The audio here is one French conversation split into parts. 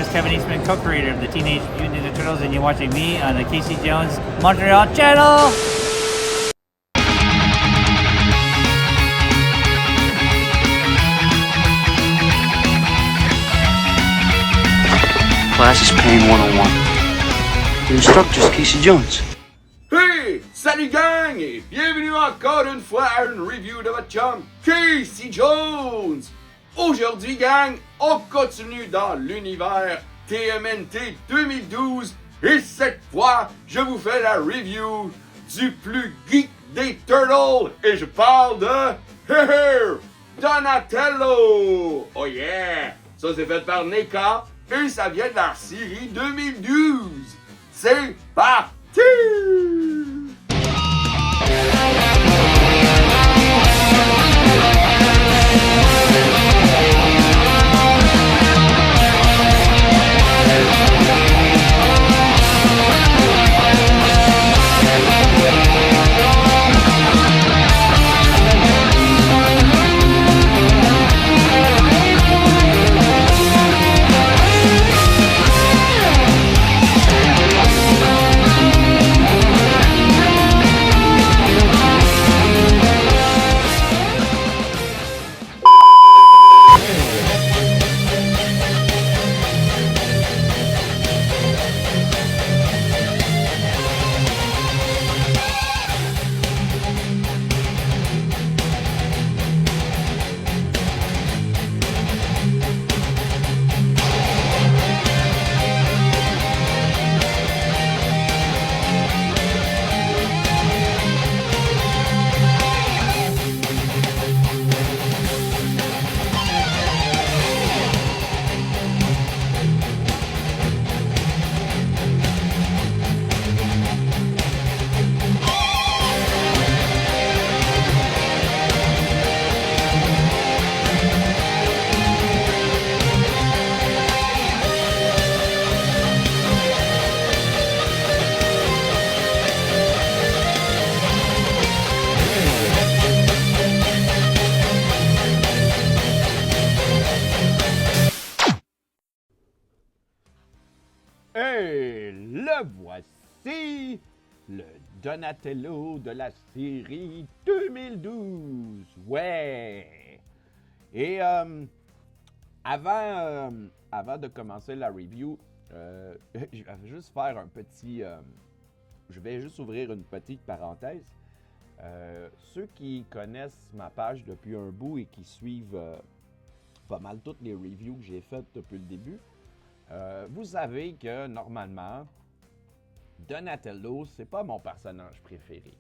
is Kevin Eastman, co-creator of the Teenage Mutant Ninja Turtles, and you're watching me on the Casey Jones Montreal channel. Class is Pain 101. The instructor's Casey Jones. Hey! Salut gang! Et bienvenue encore une fois à une review de votre chum, Casey Jones! Aujourd'hui gang, on continue dans l'univers TMNT 2012 et cette fois, je vous fais la review du plus geek des Turtles et je parle de Donatello! Oh yeah! Ça c'est fait par NECA et ça vient de la série 2012. C'est parti! Et le voici, le Donatello de la série 2012. Ouais! Et avant de commencer la review, je vais juste faire un petit... je vais juste ouvrir une petite parenthèse. Ceux qui connaissent ma page depuis un bout et qui suivent pas mal toutes les reviews que j'ai faites depuis le début, vous savez que normalement, Donatello, c'est pas mon personnage préféré.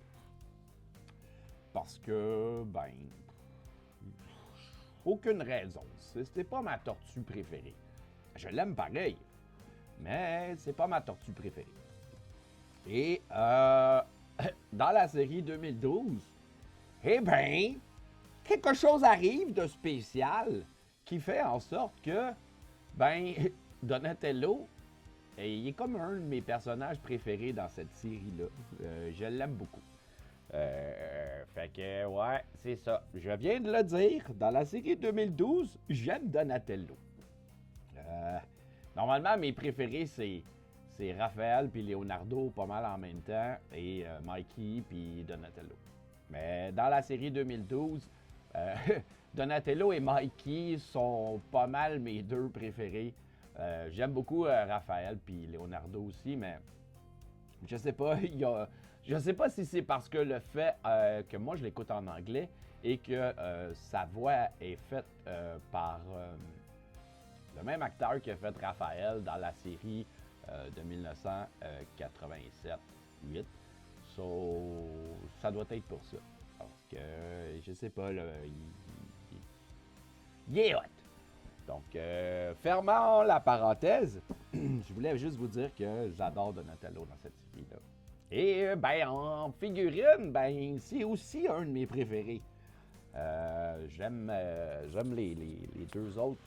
Parce que, aucune raison. C'est pas ma tortue préférée. Je l'aime pareil, mais c'est pas ma tortue préférée. Et dans la série 2012, eh bien, quelque chose arrive de spécial qui fait en sorte que, Donatello, il est comme un de mes personnages préférés dans cette série-là. Je l'aime beaucoup. Fait que, ouais, c'est ça. Je viens de le dire, dans la série 2012, j'aime Donatello. Normalement, mes préférés, c'est Raphaël puis Leonardo, pas mal en même temps, et Mikey puis Donatello. Mais dans la série 2012, Donatello et Mikey sont pas mal mes deux préférés. J'aime beaucoup Raphaël puis Leonardo aussi, mais je sais pas, je sais pas si c'est parce que le fait que moi je l'écoute en anglais et que sa voix est faite par le même acteur qui a fait Raphaël dans la série de 1987-8. Ça doit être pour ça. Parce que, je sais pas, là, il est hot. Donc, fermons la parenthèse. Je voulais juste vous dire que j'adore Donatello dans cette série-là. Et, en figurine, c'est aussi un de mes préférés. J'aime les deux autres.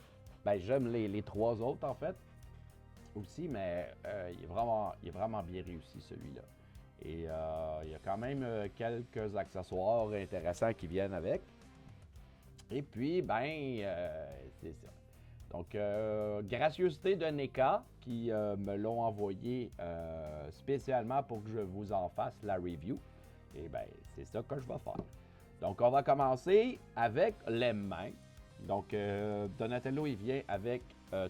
J'aime les trois autres, en fait, aussi, mais il est vraiment bien réussi, celui-là. Et il y a quand même quelques accessoires intéressants qui viennent avec. Et puis, c'est ça. Donc, gracieuseté de NECA qui me l'ont envoyé spécialement pour que je vous en fasse la review. Et bien, c'est ça que je vais faire. Donc, on va commencer avec les mains. Donc, Donatello, il vient avec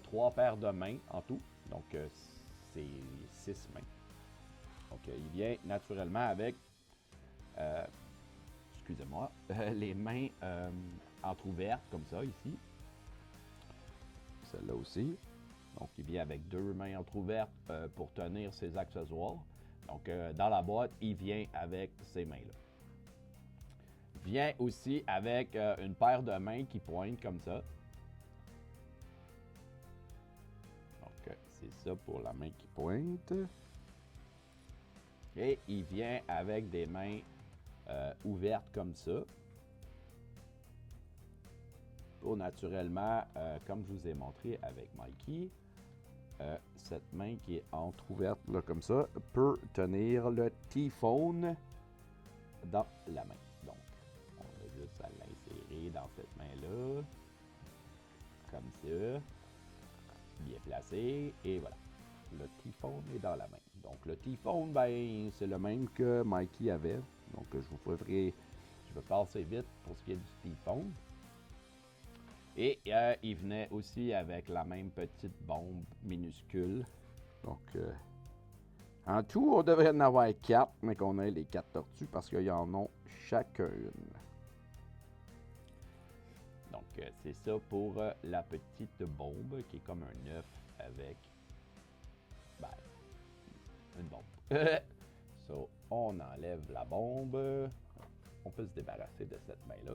3 paires de mains en tout. Donc, c'est 6 mains. Donc, il vient naturellement avec, excusez-moi, les mains entrouvertes comme ça ici. Celle-là aussi. Donc, il vient avec 2 mains entrouvertes pour tenir ses accessoires. Donc, dans la boîte, il vient avec ces mains-là. Il vient aussi avec une paire de mains qui pointent comme ça. Donc, c'est ça pour la main qui pointe. Et il vient avec des mains ouvertes comme ça. Pour naturellement, comme je vous ai montré avec Mikey, cette main qui est entrouverte là, comme ça peut tenir le T-Phone dans la main. Donc, on a juste à l'insérer dans cette main-là, comme ça, bien placé, et voilà. Le T-Phone est dans la main. Donc, le T-Phone, ben, c'est le même que Mikey avait. Donc, je vais passer vite pour ce qui est du T-Phone. Et il venait aussi avec la même petite bombe minuscule. Donc, en tout, on devrait en avoir 4, mais qu'on ait les 4 tortues parce qu'ils en ont chacune. Donc, c'est ça pour la petite bombe qui est comme un œuf avec une bombe. So, on enlève la bombe. On peut se débarrasser de cette main-là.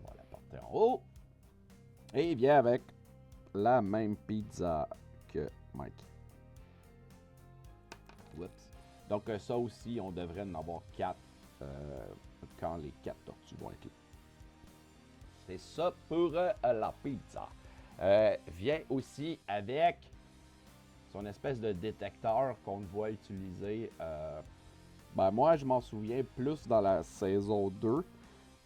On va la porter en haut. Et il vient avec la même pizza que Mikey. Oups. Donc ça aussi, on devrait en avoir 4 quand les 4 tortues vont être là. C'est ça pour la pizza. Vient aussi avec son espèce de détecteur qu'on voit utiliser. Moi, je m'en souviens plus dans la saison 2.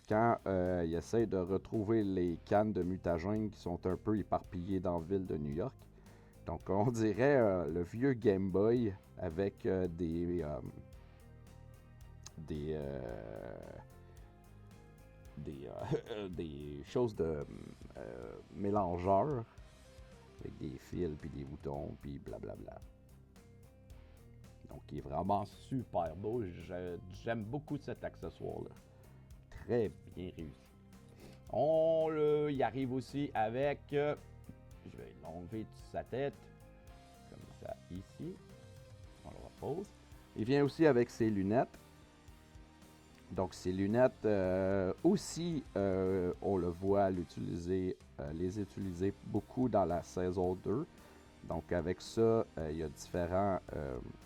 Quand il essaie de retrouver les cannes de mutagène qui sont un peu éparpillées dans la ville de New York. Donc, on dirait le vieux Game Boy avec des choses de mélangeurs avec des fils, puis des boutons, puis blablabla. Donc, il est vraiment super beau. J'aime beaucoup cet accessoire-là. Très bien réussi. Il arrive aussi avec, je vais l'enlever de sa tête, comme ça ici, on le repose. Il vient aussi avec ses lunettes. Donc ces lunettes aussi, on le voit les utiliser beaucoup dans la saison 2. Donc avec ça, il y a différentes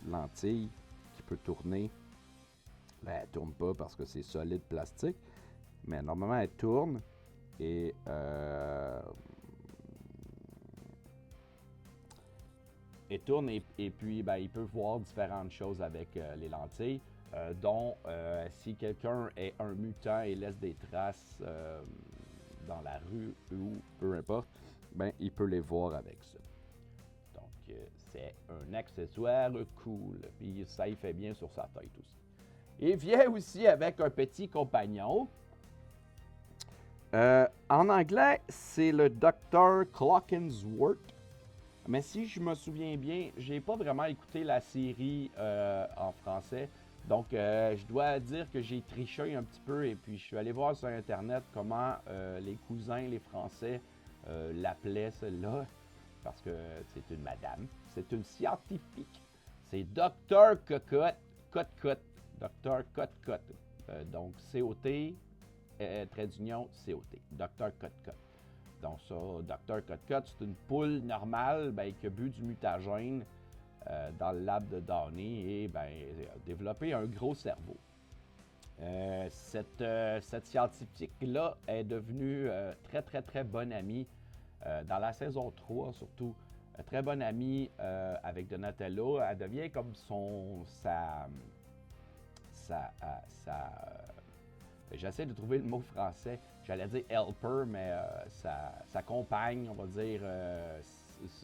lentilles qui peuvent tourner. Ben, elle ne tourne pas parce que c'est solide plastique. Mais normalement, elle tourne. Et puis, ben, il peut voir différentes choses avec les lentilles. Dont si quelqu'un est un mutant et laisse des traces dans la rue ou peu importe, ben, il peut les voir avec ça. Donc, c'est un accessoire cool. Puis ça y fait bien sur sa tête aussi. Il vient aussi avec un petit compagnon. En anglais, c'est le Dr. Clockensworth. Mais si je me souviens bien, j'ai pas vraiment écouté la série en français. Donc, je dois dire que j'ai triché un petit peu et puis je suis allé voir sur Internet comment les cousins, les Français, l'appelaient celle-là. Parce que c'est une madame. C'est une scientifique. C'est Dr. Cocotte. Dr. Cotte. Donc, COT, trait d'union, COT. Dr. Cotte. Donc, ça, Dr. Cotte, c'est une poule normale qui a bu du mutagène dans le lab de Downey et a développé un gros cerveau. Cette scientifique-là est devenue très bonne amie dans la saison 3 surtout. Très bonne amie avec Donatello. Elle devient comme J'essaie de trouver le mot français. J'allais dire helper, mais sa compagne, on va dire,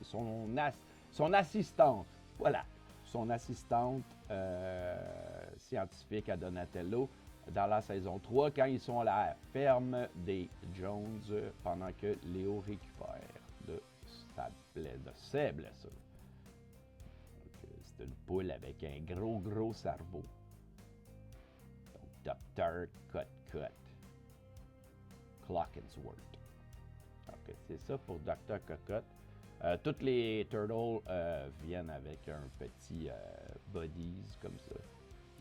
son assistante. Voilà, son assistante scientifique à Donatello dans la saison 3, quand ils sont à la ferme des Jones, pendant que Léo récupère de ses blessures. C'est une poule avec un gros cerveau. Donc, Dr. Cut. Clockensworth. Donc, c'est ça pour Dr. Cut. Toutes les turtles viennent avec un petit bodies comme ça.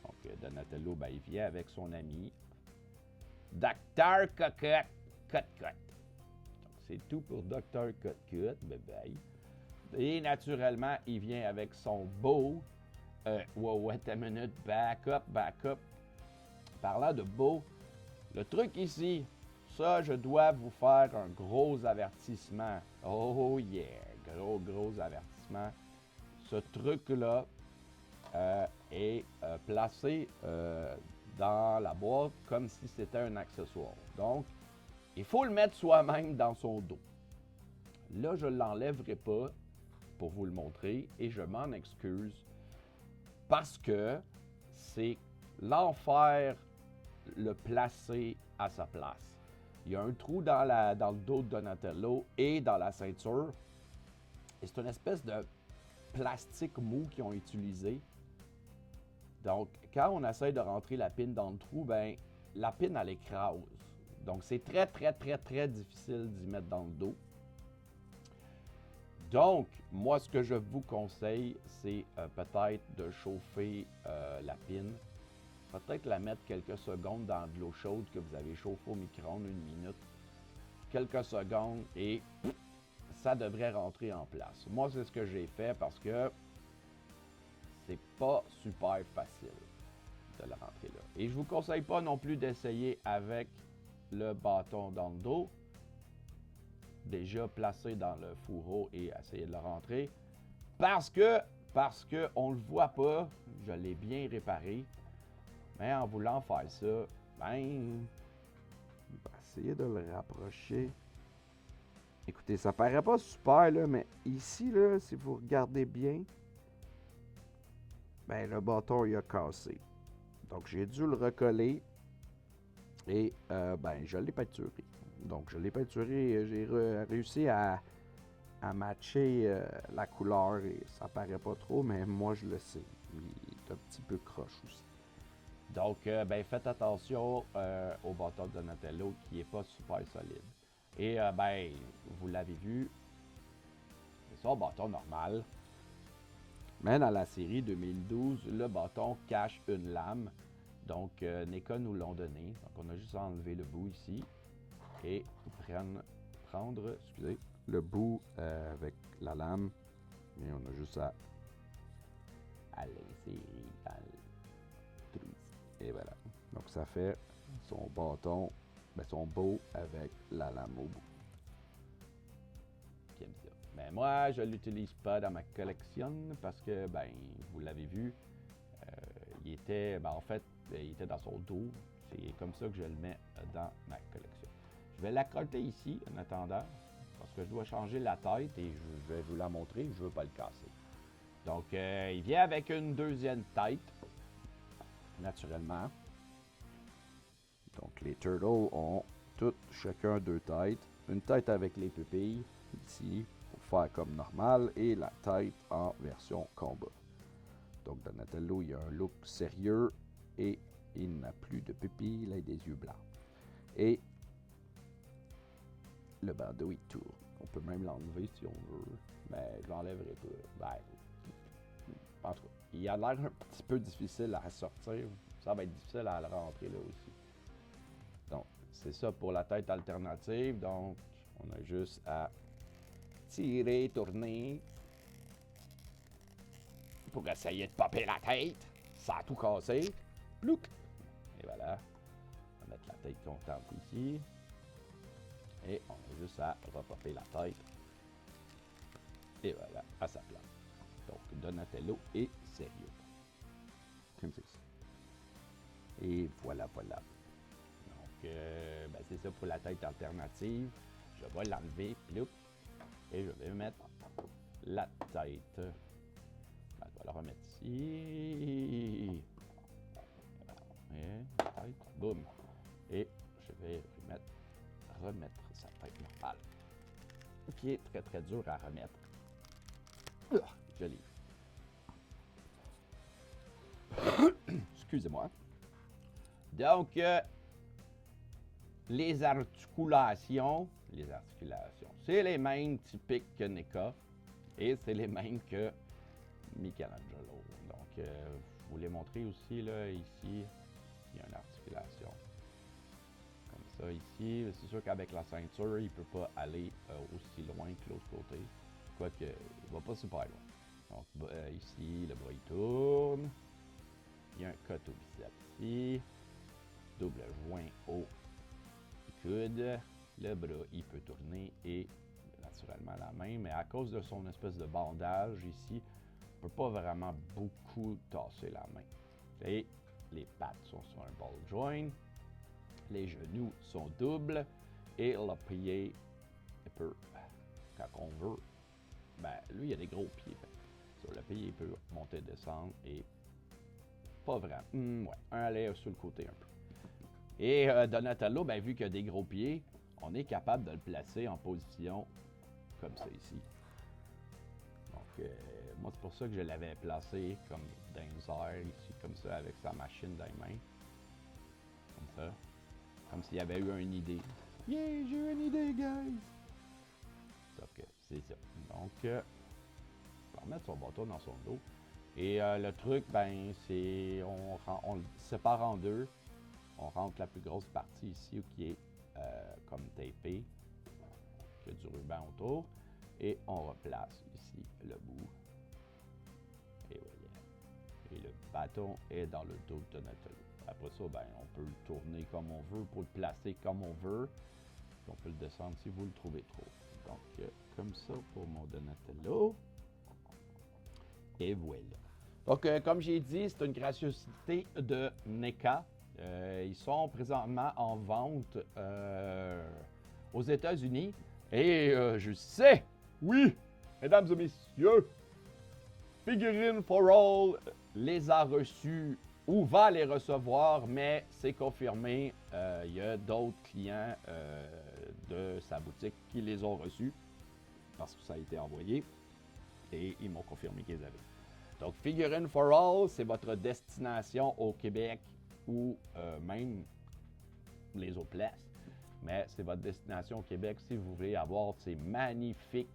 Donc, Donatello, ben, il vient avec son ami Dr. Cut. Donc, c'est tout pour Dr. Cut. Bye bye. Et naturellement, il vient avec son beau. Wait a minute, back up. Parlant de beau, le truc ici, ça, je dois vous faire un gros avertissement. Oh yeah, gros avertissement. Ce truc-là est placé dans la boîte comme si c'était un accessoire. Donc, il faut le mettre soi-même dans son dos. Là, je ne l'enlèverai pas pour vous le montrer et je m'en excuse parce que c'est l'enfer le placer à sa place. Il y a un trou dans le dos de Donatello et dans la ceinture. Et c'est une espèce de plastique mou qu'ils ont utilisé. Donc, quand on essaie de rentrer la pine dans le trou, ben la pine, elle écrase. Donc, c'est très difficile d'y mettre dans le dos. Donc, moi, ce que je vous conseille, c'est peut-être de chauffer la pine. Peut-être la mettre quelques secondes dans de l'eau chaude que vous avez chauffée au micro-ondes, 1 minute. Quelques secondes et ça devrait rentrer en place. Moi, c'est ce que j'ai fait parce que c'est pas super facile de le rentrer là. Et je vous conseille pas non plus d'essayer avec le bâton dans le dos, déjà placé dans le fourreau et essayer de le rentrer. Parce que on le voit pas, je l'ai bien réparé, mais en voulant faire ça, ben, on va essayer de le rapprocher. Écoutez, ça paraît pas super, là, mais ici, là, si vous regardez bien, ben, le bâton, il a cassé. Donc, j'ai dû le recoller et, ben, je l'ai peinturé. Donc, je l'ai peinturé, j'ai réussi à matcher la couleur et ça paraît pas trop, mais moi, je le sais. Il est un petit peu croche aussi. Donc, ben, faites attention au bâton de Donatello qui n'est pas super solide. Et, ben, vous l'avez vu, c'est son bâton normal. Mais dans la série 2012, le bâton cache une lame. Donc, NECA nous l'ont donné. Donc, on a juste à enlever le bout ici et prendre le bout avec la lame. Et on a juste à l'insérer dans le trou. Et voilà. Donc, ça fait son bâton, ben, son beau avec la lame au bout. J'aime ça. Mais moi, je ne l'utilise pas dans ma collection parce que, ben, vous l'avez vu, il était, ben, en fait, il était dans son dos. C'est comme ça que je le mets dans ma collection. Je vais l'accrocher ici en attendant parce que je dois changer la tête et je vais vous la montrer. Je ne veux pas le casser. Donc, il vient avec une deuxième tête, naturellement. Donc, les turtles ont toutes, chacun 2 têtes. Une tête avec les pupilles, ici, pour faire comme normal, et la tête en version combat. Donc, Donatello, il a un look sérieux et il n'a plus de pupilles, il a des yeux blancs. Et le bandeau, il tourne. On peut même l'enlever si on veut, mais je l'enlèverai pas. Ben, en tout cas, il a l'air un petit peu difficile à sortir. Ça va être difficile à le rentrer là aussi. Donc, c'est ça pour la tête alternative. Donc, on a juste à tirer, tourner pour essayer de popper la tête. Ça a tout cassé. Plouc! Et voilà. On va mettre la tête contente ici. Et on a juste à repopper la tête. Et voilà, à sa place. Donc, Donatello est sérieux. Comme c'est ça. Et voilà. ben, c'est ça pour la tête alternative. Je vais l'enlever, ploup, et je vais mettre la tête. Ben, je vais la remettre ici. Et la tête, boum. Et je vais remettre sa tête normale. Qui est très très dur à remettre. Je l'ai. Excusez-moi. Donc, les articulations, c'est les mêmes typiques que NECA et c'est les mêmes que Michelangelo. Donc, je vous les montrer aussi, là, ici, il y a une articulation. Comme ça, ici. C'est sûr qu'avec la ceinture, il ne peut pas aller aussi loin que l'autre côté. Quoique, il ne va pas super loin. Donc, ici, le bras, il tourne. Il y a un cut au biceps ici. Double joint au coude. Le bras, il peut tourner et naturellement la main. Mais à cause de son espèce de bandage ici, il ne peut pas vraiment beaucoup tasser la main. Et les pattes sont sur un ball joint. Les genoux sont doubles. Et le pied, il peut, quand on veut, ben, lui, il a des gros pieds. Sur le pied, il peut monter, descendre et pas vraiment. Ouais, un aller sur le côté un peu. Et Donatello, ben, vu qu'il a des gros pieds, on est capable de le placer en position comme ça ici. Donc, moi, c'est pour ça que je l'avais placé comme dans les airs, ici, comme ça, avec sa machine dans les mains. Comme ça. Comme s'il y avait eu une idée. Yeah, j'ai eu une idée, guys! Sauf que c'est ça. Donc, on va remettre son bâton dans son dos. Et le truc, ben, c'est on le sépare en deux. On rentre la plus grosse partie ici qui est comme tapé, qui a du ruban autour. Et on replace ici le bout. Et voilà. Et le bâton est dans le dos de Donatello. Après ça, ben, on peut le tourner comme on veut, pour le placer comme on veut. Puis on peut le descendre si vous le trouvez trop. Donc, comme ça pour mon Donatello. Et voilà. Donc, comme j'ai dit, c'est une graciosité de NECA. Ils sont présentement en vente aux États-Unis. Et je sais, oui, mesdames et messieurs, Figurine for All les a reçus ou va les recevoir, mais c'est confirmé. Il y a d'autres clients de sa boutique qui les ont reçus parce que ça a été envoyé et ils m'ont confirmé qu'ils avaient. Donc, Figurine for All, c'est votre destination au Québec ou même les autres places. Mais c'est votre destination au Québec si vous voulez avoir ces magnifiques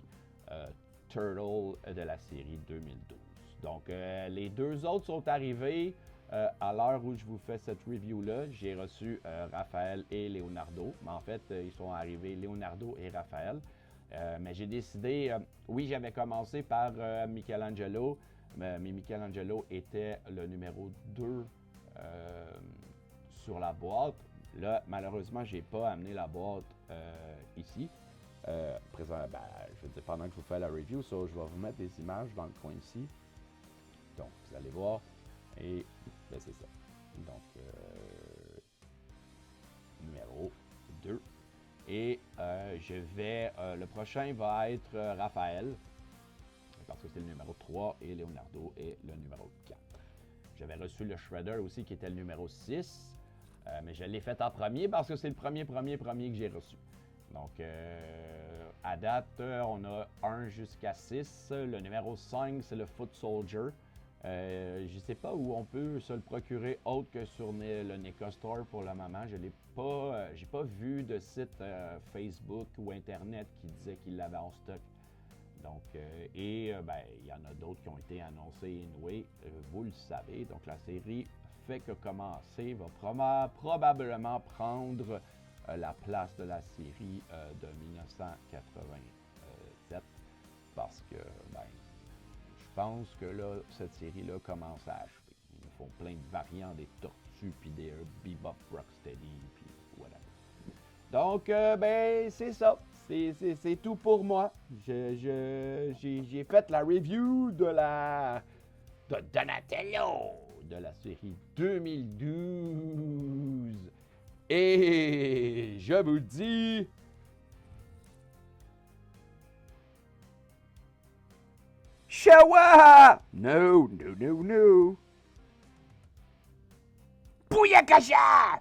Turtles de la série 2012. Donc, les deux autres sont arrivés à l'heure où je vous fais cette review-là. J'ai reçu Raphaël et Leonardo. Mais en fait, ils sont arrivés Leonardo et Raphaël. Mais j'ai décidé, oui, j'avais commencé par Michelangelo, mais Michelangelo était le numéro 2 sur la boîte. Là, malheureusement, je n'ai pas amené la boîte ici. Présent, ben, je veux dire, pendant que je vous fais la review, je vais vous mettre des images dans le coin ici. Donc, vous allez voir. Et ben, c'est ça. Donc, numéro 2. Et je vais. Le prochain va être Raphaël. Parce que c'est le numéro 3 et Leonardo est le numéro 4. J'avais reçu le Shredder aussi qui était le numéro 6. Mais je l'ai fait en premier parce que c'est le premier que j'ai reçu. Donc, à date, on a 1 jusqu'à 6. Le numéro 5, c'est le Foot Soldier. Je ne sais pas où on peut se le procurer autre que sur le NECA Store pour le moment. Je n'ai pas vu de site Facebook ou Internet qui disait qu'il l'avait en stock. Donc, ben, il y en a d'autres qui ont été annoncés anyway, vous le savez. Donc, la série fait que commencer va probablement prendre la place de la série de 1987 parce que, ben, je pense que là, cette série-là commence à achever. Ils font plein de variants des tortues, puis des Bebop, Rocksteady, puis voilà. Donc, ben, c'est ça. C'est tout pour moi. J'ai fait la review de Donatello de la série 2012. Et je vous le dis... Shawa! No, no, no, no. Bouillakasha!